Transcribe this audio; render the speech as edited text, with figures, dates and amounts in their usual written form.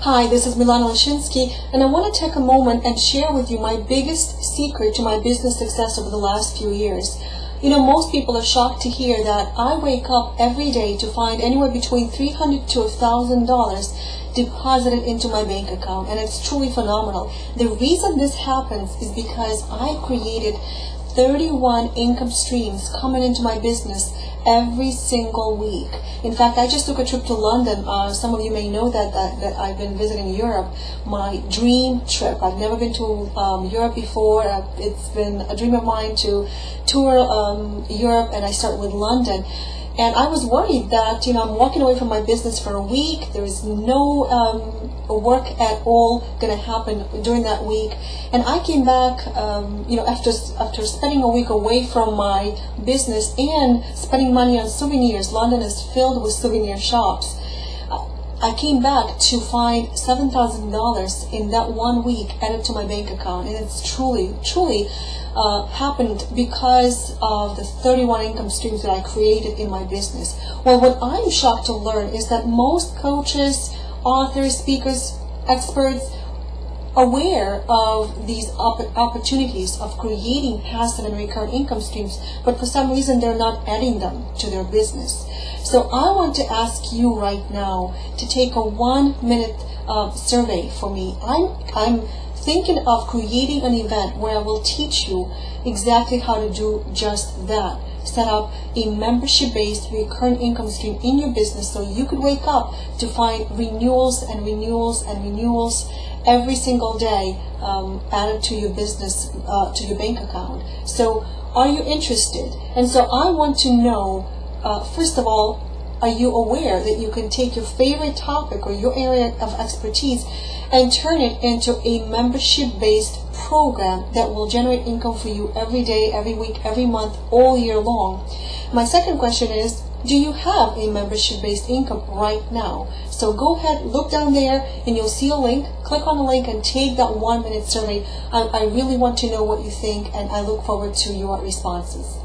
Hi, this is Milana Lashinsky, and I want to take a moment and share with you my biggest secret to my business success over the last few years. You know, most people are shocked to hear that I wake up every day to find anywhere between $300 to $1,000 deposited into my bank account, and it's truly phenomenal. The reason this happens is because I created 31 income streams coming into my business every single week. In fact, I just took a trip to London. Some of you may know that I've been visiting Europe, my dream trip. I've never been to Europe before. It's been a dream of mine to tour Europe, and I start with London. And I was worried that, you know, I'm walking away from my business for a week. There is no work at all going to happen during that week. And I came back, you know, after spending a week away from my business and spending money on souvenirs. London is filled with souvenir shops. I came back to find $7,000 in that 1 week added to my bank account, and it's truly happened because of the 31 income streams that I created in my business. Well, what I'm shocked to learn is that most coaches, authors, speakers, experts aware of these opportunities of creating passive and recurrent income streams, but for some reason they're not adding them to their business. So I want to ask you right now to take a 1-minute survey for me. I'm thinking of creating an event where I will teach you exactly how to do just that. Set up a membership-based recurrent income stream in your business so you could wake up to find renewals and renewals and renewals every single day added to your business, to your bank account. So are you interested? And so I want to know, first of all, are you aware that you can take your favorite topic or your area of expertise and turn it into a membership-based program that will generate income for you every day, every week, every month, all year long? My second question is, do you have a membership-based income right now? So go ahead, look down there, and you'll see a link. Click on the link and take that 1-minute survey. I really want to know what you think, and I look forward to your responses.